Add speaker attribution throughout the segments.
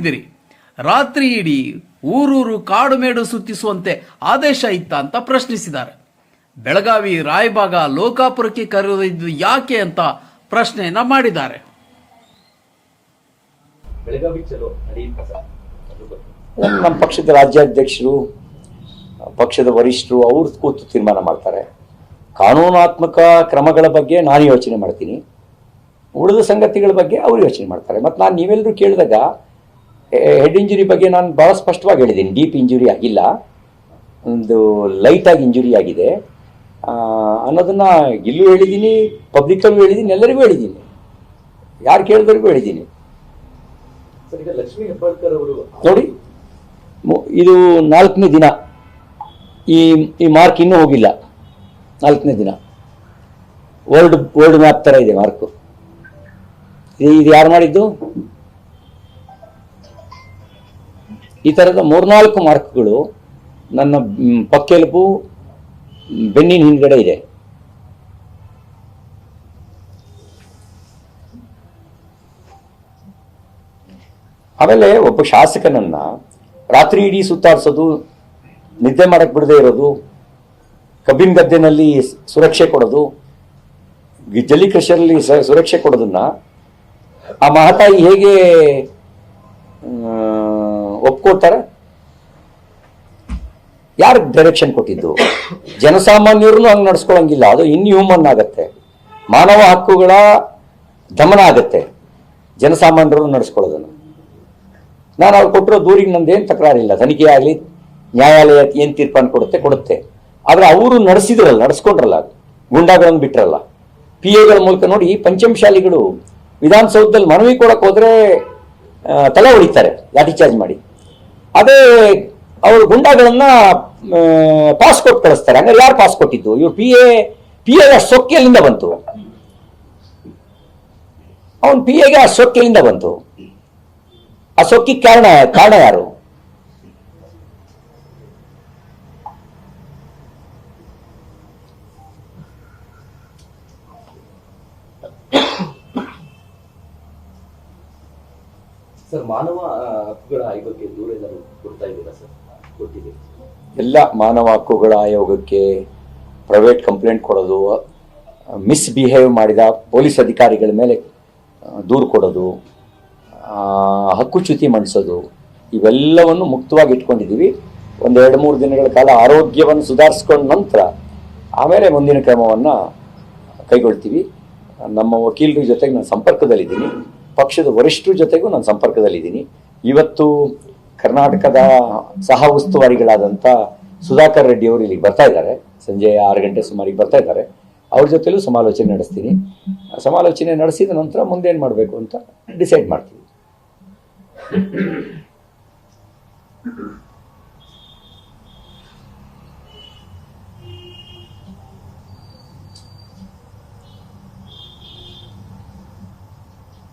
Speaker 1: ಹೇಳಿದಿರಿ. ರಾತ್ರಿ ಇಡೀ ಊರೂರು ಕಾಡು ಮೇಡು ಸುತ್ತಿಸುವಂತೆ ಆದೇಶ ಇತ್ತ ಅಂತ ಪ್ರಶ್ನಿಸಿದ್ದಾರೆ. ಬೆಳಗಾವಿ ರಾಯಬಾಗ ಲೋಕಾಪುರಕ್ಕೆ ಕರೆದೊಯ್ದು ಯಾಕೆ ಅಂತ ಪ್ರಶ್ನೆಯನ್ನ ಮಾಡಿದ್ದಾರೆ.
Speaker 2: ನಮ್ಮ ಪಕ್ಷದ ರಾಜ್ಯಾಧ್ಯಕ್ಷರು, ಪಕ್ಷದ ವರಿಷ್ಠರು ಅವ್ರು ಕೂತು ತೀರ್ಮಾನ ಮಾಡ್ತಾರೆ. ಕಾನೂನಾತ್ಮಕ ಕ್ರಮಗಳ ಬಗ್ಗೆ ನಾನು ಯೋಚನೆ ಮಾಡ್ತೀನಿ, ಉಳಿದ ಸಂಗತಿಗಳ ಬಗ್ಗೆ ಅವರು ಯೋಚನೆ ಮಾಡ್ತಾರೆ. ಮತ್ತು ನಾನು ನೀವೆಲ್ಲರೂ ಕೇಳಿದಾಗ ಹೆಡ್ ಇಂಜುರಿ ಬಗ್ಗೆ ನಾನು ಭಾಳ ಸ್ಪಷ್ಟವಾಗಿ ಹೇಳಿದ್ದೀನಿ. ಡೀಪ್ ಇಂಜುರಿ ಆಗಿಲ್ಲ, ಒಂದು ಲೈಟಾಗಿ ಇಂಜುರಿ ಆಗಿದೆ ಅನ್ನೋದನ್ನು ಇಲ್ಲೂ ಹೇಳಿದ್ದೀನಿ, ಪಬ್ಲಿಕ್ಕಲ್ಲೂ ಹೇಳಿದ್ದೀನಿ, ಎಲ್ಲರಿಗೂ ಹೇಳಿದ್ದೀನಿ, ಯಾರು ಕೇಳಿದವ್ರಿಗೂ ಹೇಳಿದ್ದೀನಿ.
Speaker 3: ಲಕ್ಷ್ಮೀ ಹೆಬ್ಬಾಳ್ಕರ್ ಅವರು
Speaker 2: ನೋಡಿ, ಇದು 4ನೇ ದಿನ, ಈ ಮಾರ್ಕ್ ಇನ್ನೂ ಹೋಗಿಲ್ಲ. 4ನೇ ದಿನ ವರ್ಲ್ಡ್ ಮ್ಯಾಪ್ ಥರ ಇದೆ ಮಾರ್ಕು. ಇದು ಯಾರು ಮಾಡಿದ್ದು? ಈ ಥರದ 3-4 ಮಾರ್ಕ್ಗಳು ನನ್ನ ಪಕ್ಕೆಲುಬು ಬೆನ್ನಿನ ಹಿಂದ್ಗಡೆ ಇದೆ. ಆಮೇಲೆ ಒಬ್ಬ ಶಾಸಕನನ್ನ ರಾತ್ರಿ ಇಡೀ ಸುತ್ತಾಡಿಸೋದು, ನಿದ್ದೆ ಮಾಡಕ್ಕೆ ಬಿಡದೆ ಇರೋದು, ಕಬ್ಬಿನ ಗದ್ದೆನಲ್ಲಿ ಸುರಕ್ಷೆ ಕೊಡೋದು, ಜಲ್ಲಿಕೃಷಿಯಲ್ಲಿ ಸುರಕ್ಷೆ ಕೊಡೋದನ್ನ ಆ ಮಹತಾಯಿ ಹೇಗೆ ಒಪ್ಕೊಳ್ತಾರೆ? ಯಾರು ಡೈರೆಕ್ಷನ್ ಕೊಟ್ಟಿದ್ದು? ಜನಸಾಮಾನ್ಯರನ್ನು ಹಂಗೆ ನಡ್ಸ್ಕೊಳಂಗಿಲ್ಲ, ಅದು ಇನ್ಹ್ಯೂಮನ್ ಆಗತ್ತೆ, ಮಾನವ ಹಕ್ಕುಗಳ ದಮನ ಆಗತ್ತೆ ಜನಸಾಮಾನ್ಯರನ್ನು ನಡೆಸ್ಕೊಳ್ಳೋದನ್ನು. ನಾನು ಅವ್ರು ಕೊಟ್ಟಿರೋ ದೂರಿಗೆ ನಂದೇನು ತಕರಾರಿಲ್ಲ, ತನಿಖೆ ಆಗಲಿ, ನ್ಯಾಯಾಲಯ ಏನು ತೀರ್ಪನ್ನು ಕೊಡುತ್ತೆ. ಆದರೆ ಅವರು ನಡೆಸ್ಕೊಂಡ್ರಲ್ಲ, ಗುಂಡಾಗಳನ್ನು ಬಿಟ್ರಲ್ಲ, ಪಿ ಎಗಳ ಮೂಲಕ. ನೋಡಿ, ಪಂಚಮಶಾಲಿಗಳು ವಿಧಾನಸೌಧದಲ್ಲಿ ಮನವಿ ಕೊಡಕ್ಕೆ ಹೋದ್ರೆ ತಲೆ ಹೊಡಿತಾರೆ ಲಾಠಿ ಚಾರ್ಜ್ ಮಾಡಿ. ಅದೇ ಅವರು ಗುಂಡಾಗಳನ್ನ ಪಾಸ್ ಕೊಟ್ಟು ಕಳಿಸ್ತಾರೆ. ಹಂಗಾರೆ ಯಾರು ಪಾಸ್ ಕೊಟ್ಟಿದ್ದು? ಇವ್ರು ಪಿ ಎ ಸೊಕ್ಕೆಯಲ್ಲಿಂದ ಬಂತು, ಅವನು ಪಿ ಎಗೆ ಆ ಸೊಕ್ಕೆಯಿಂದ ಬಂತು. ಆ ಸೊಕ್ಕಿಗೆ ಕಾರಣ ಯಾರು?
Speaker 3: ಸರ್, ಮಾನವ ಹಕ್ಕುಗಳ ಆಯೋಗಕ್ಕೆ ದೂರ ಏನಾದ್ರು ಕೊಡ್ತಾ ಇದ್ದೀರಾ ಸರ್? ಕೊಟ್ಟಿದ್ದೀರಿ.
Speaker 2: ಎಲ್ಲ ಮಾನವ ಹಕ್ಕುಗಳ ಆಯೋಗಕ್ಕೆ ಪ್ರೈವೇಟ್ ಕಂಪ್ಲೇಂಟ್ ಕೊಡೋದು, ಮಿಸ್ಬಿಹೇವ್ ಮಾಡಿದ ಪೊಲೀಸ್ ಅಧಿಕಾರಿಗಳ ಮೇಲೆ ದೂರು ಕೊಡೋದು, ಹಕ್ಕುಚ್ಯುತಿ ಮಂಡಿಸೋದು, ಇವೆಲ್ಲವನ್ನು ಮುಕ್ತವಾಗಿ ಇಟ್ಕೊಂಡಿದ್ದೀವಿ. 1-2-3 ದಿನಗಳ ಕಾಲ ಆರೋಗ್ಯವನ್ನು ಸುಧಾರಿಸ್ಕೊಂಡ ನಂತರ ಆಮೇಲೆ ಮುಂದಿನ ಕ್ರಮವನ್ನು ಕೈಗೊಳ್ತೀವಿ. ನಮ್ಮ ವಕೀಲರ ಜೊತೆಗೆ ನಾನು ಸಂಪರ್ಕದಲ್ಲಿದ್ದೀನಿ, ಪಕ್ಷದ ವರಿಷ್ಠರ ಜೊತೆಗೂ ನಾನು ಸಂಪರ್ಕದಲ್ಲಿದ್ದೀನಿ. ಇವತ್ತು ಕರ್ನಾಟಕದ ಸಹ ಉಸ್ತುವಾರಿಗಳಾದಂಥ ಸುಧಾಕರ್ ರೆಡ್ಡಿ ಅವರು ಇಲ್ಲಿಗೆ ಬರ್ತಾ ಇದ್ದಾರೆ, ಸಂಜೆ 6 ಗಂಟೆ ಸುಮಾರಿಗೆ ಬರ್ತಾ ಇದ್ದಾರೆ. ಅವ್ರ ಜೊತೆಲೂ ಸಮಾಲೋಚನೆ ನಡೆಸ್ತೀನಿ. ಸಮಾಲೋಚನೆ ನಡೆಸಿದ ನಂತರ ಮುಂದೇನು ಮಾಡಬೇಕು ಅಂತ ಡಿಸೈಡ್ ಮಾಡ್ತೀವಿ.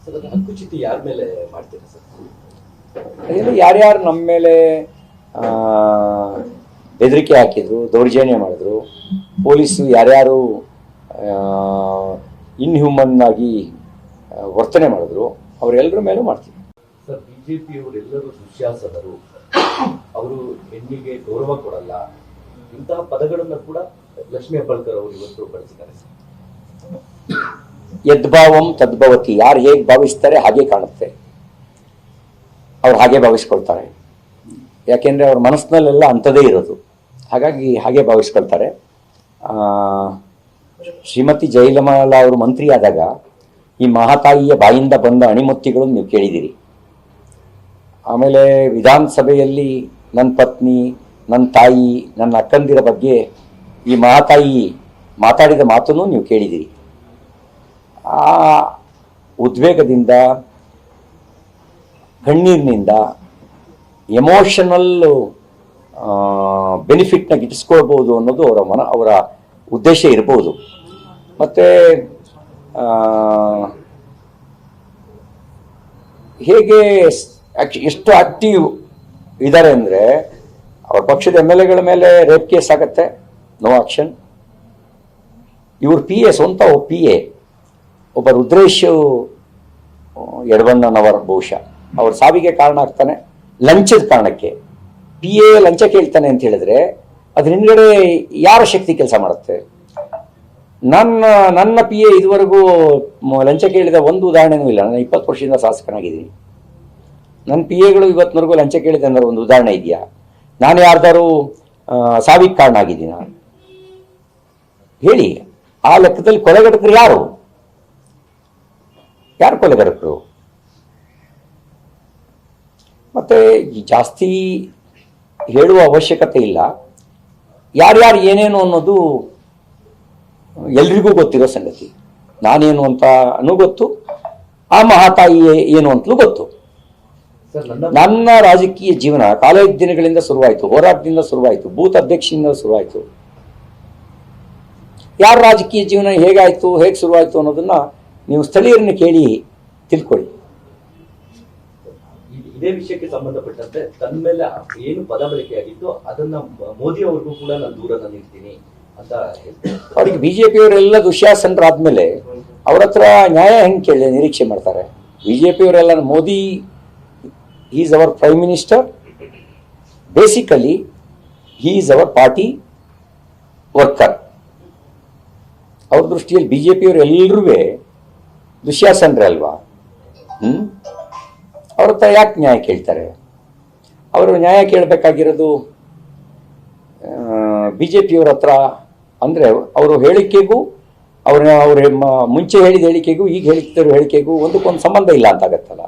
Speaker 3: ಸರ್, ಅದು ಹಕ್ಕುಚ್ಯುತಿ ಯಾರ ಮೇಲೆ ಮಾಡ್ತೀರಾ ಸರ್?
Speaker 2: ಅದೆಲ್ಲ ಯಾರ್ಯಾರು ನಮ್ಮ ಮೇಲೆ ಬೆದರಿಕೆ ಹಾಕಿದ್ರು, ದೌರ್ಜನ್ಯ ಮಾಡಿದ್ರು, ಪೊಲೀಸು ಯಾರ್ಯಾರು ಇನ್ಹ್ಯೂಮನ್ ಆಗಿ ವರ್ತನೆ ಮಾಡಿದ್ರು, ಅವರೆಲ್ಲರ ಮೇಲೂ ಮಾಡ್ತೀವಿ.
Speaker 3: ಸರ್, ಬಿಜೆಪಿಯವರೆಲ್ಲರೂ ದುಶ್ಯಾಸನರು, ಅವರು ಹೆಣ್ಣಿಗೆ ಗೌರವ ಕೊಡಲ್ಲ, ಇಂತಹ ಪದಗಳನ್ನು ಕೂಡ ಲಕ್ಷ್ಮೀ ಹೆಬ್ಬಾಳ್ಕರ್ ಅವರು ಇವತ್ತು ಬಳಸಿದ್ದಾರೆ ಸರ್.
Speaker 2: ಯದ್ಭಾವಂ ತದ್ಭವತಿ, ಯಾರು ಹೇಗೆ ಭಾವಿಸ್ತಾರೆ ಹಾಗೆ ಕಾಣುತ್ತೆ, ಅವ್ರು ಹಾಗೆ ಭಾವಿಸ್ಕೊಳ್ತಾರೆ. ಯಾಕೆಂದರೆ ಅವ್ರ ಮನಸ್ಸಿನಲ್ಲೆಲ್ಲ ಅಂಥದ್ದೇ ಇರೋದು, ಹಾಗಾಗಿ ಹಾಗೆ ಭಾವಿಸ್ಕೊಳ್ತಾರೆ. ಶ್ರೀಮತಿ ಜಯಲಲಿತಾ ಅವರು ಮಂತ್ರಿ ಆದಾಗ ಈ ಮಹಾತಾಯಿಯ ಬಾಯಿಂದ ಬಂದ ಅಣಿಮುತ್ತಿಗಳನ್ನು ನೀವು ಕೇಳಿದ್ದೀರಿ. ಆಮೇಲೆ ವಿಧಾನಸಭೆಯಲ್ಲಿ ನನ್ನ ಪತ್ನಿ, ನನ್ನ ತಾಯಿ, ನನ್ನ ಅಕ್ಕಂದಿರ ಬಗ್ಗೆ ಈ ಮಹಾತಾಯಿ ಮಾತಾಡಿದ ಮಾತನ್ನು ನೀವು ಕೇಳಿದ್ದೀರಿ. ಆ ಉದ್ವೇಗದಿಂದ, ಕಣ್ಣೀರಿನಿಂದ, ಎಮೋಷನಲ್ ಬೆನಿಫಿಟ್ನ ಗಿಟ್ಟಿಸ್ಕೊಳ್ಬೋದು ಅನ್ನೋದು ಅವರ ಉದ್ದೇಶ ಇರ್ಬೋದು. ಮತ್ತು ಹೇಗೆ ಎಷ್ಟು ಆಕ್ಟಿವ್ ಇದ್ದಾರೆ ಅಂದರೆ, ಅವ್ರ ಪಕ್ಷದ MLA ಗಳ ಮೇಲೆ ರೇಪ್ ಕೇಸ್ ಆಗುತ್ತೆ, ನೋ ಆಕ್ಷನ್. ಇವ್ರ PA, ಸ್ವಂತ PA ಒಬ್ಬ ರುದ್ರೇಶ್ ಯಡವಣ್ಣನವರ ಬಹುಶಃ ಅವ್ರ ಸಾವಿಗೆ ಕಾರಣ ಆಗ್ತಾನೆ ಲಂಚದ ಕಾರಣಕ್ಕೆ. ಪಿ ಎ ಲಂಚ ಕೇಳ್ತಾನೆ ಅಂತ ಹೇಳಿದ್ರೆ ಅದ್ರ ಹಿಂದ್ಗಡೆ ಯಾರ ಶಕ್ತಿ ಕೆಲಸ ಮಾಡುತ್ತೆ? ನನ್ನ ಪಿ ಎ ಇದುವರೆಗೂ ಲಂಚ ಕೇಳಿದ ಒಂದು ಉದಾಹರಣೆನೂ ಇಲ್ಲ. ನಾನು 20 ವರ್ಷದಿಂದ ಶಾಸಕನಾಗಿದ್ದೀನಿ. ನನ್ನ ಪಿ ಎಗಳು ಇವತ್ತಿನವರೆಗೂ ಲಂಚ ಕೇಳಿದೆ ಅಂದ್ರೆ ಒಂದು ಉದಾಹರಣೆ ಇದೆಯಾ? ನಾನು ಯಾರ್ದಾರು ಸಾವಿಗೆ ಕಾರಣ ಆಗಿದ್ದೀನ? ಹೇಳಿ. ಆ ಲೆಕ್ಕದಲ್ಲಿ ಕೊಲೆಗಡಕರು ಯಾರು ಕೊಲೆಗಡಕರು? ಮತ್ತೆ ಜಾಸ್ತಿ ಹೇಳುವ ಅವಶ್ಯಕತೆ ಇಲ್ಲ. ಯಾರ್ಯಾರು ಏನೇನು ಅನ್ನೋದು ಎಲ್ರಿಗೂ ಗೊತ್ತಿರೋ ಸಂಗತಿ. ನಾನೇನು ಅಂತಾನೂ ಗೊತ್ತು, ಆ ಮಹಾತಾಯಿ ಏನು ಅಂತಲೂ ಗೊತ್ತು. ನನ್ನ ರಾಜಕೀಯ ಜೀವನ ಕಾಲೇಜ್ ದಿನಗಳಿಂದ ಶುರುವಾಯಿತು, ಹೋರಾಟದಿಂದ ಶುರುವಾಯಿತು, ಬೂತ್ ಅಧ್ಯಕ್ಷದಿಂದ ಶುರುವಾಯಿತು. ಯಾರ ರಾಜಕೀಯ ಜೀವನ ಹೇಗಾಯಿತು, ಹೇಗೆ ಶುರುವಾಯಿತು ಅನ್ನೋದನ್ನ ನೀವು ಸ್ಥಳೀಯರನ್ನ ಕೇಳಿ ತಿಳ್ಕೊಳ್ಳಿ.
Speaker 3: ಇದೇ ವಿಷಯಕ್ಕೆ ಸಂಬಂಧಪಟ್ಟಂತೆ ತನ್ನ ಮೇಲೆ ಏನು ಪದ ಬಳಕೆಯಾಗಿತ್ತು ಅದನ್ನ ಮೋದಿ ಅವ್ರಿಗೂ ಕೂಡ ನಾನು ದೂರನ ನಿಲ್ತೀನಿ ಅಂತ ಹೇಳ್ತಾರೆ.
Speaker 2: ಅವ್ರಿಗೆ ಬಿಜೆಪಿಯವರೆಲ್ಲ ದುಶ್ಯಾಸನರಾದ್ಮೇಲೆ ಅವ್ರ ಹತ್ರ ನ್ಯಾಯ ಹೆಂಗೆ ಕೇಳಿ ನಿರೀಕ್ಷೆ ಮಾಡ್ತಾರೆ? ಬಿಜೆಪಿಯವರೆಲ್ಲ Modi is our prime minister, basically he is our party worker. ಅವ್ರ ದೃಷ್ಟಿಯಲ್ಲಿ ಬಿಜೆಪಿಯವರು ಎಲ್ಲರೂ ದುಶ್ಯಾಸನರೇ ಅಲ್ವಾ? ಅವ್ರ ಹತ್ರ ಯಾಕೆ ನ್ಯಾಯ ಕೇಳ್ತಾರೆ? ಅವರು ನ್ಯಾಯ ಕೇಳಬೇಕಾಗಿರೋದು ಬಿಜೆಪಿಯವ್ರ ಹತ್ರ. ಅಂದರೆ ಅವರು ಹೇಳಿಕೆಗೂ ಅವ್ರ ಮುಂಚೆ ಹೇಳಿದ ಹೇಳಿಕೆಗೂ ಈಗ ಹೇಳ್ತಿರೋ ಹೇಳಿಕೆಗೂ ಒಂದಕ್ಕೊಂದು ಸಂಬಂಧ ಇಲ್ಲ ಅಂತಾಗತ್ತಲ್ಲ.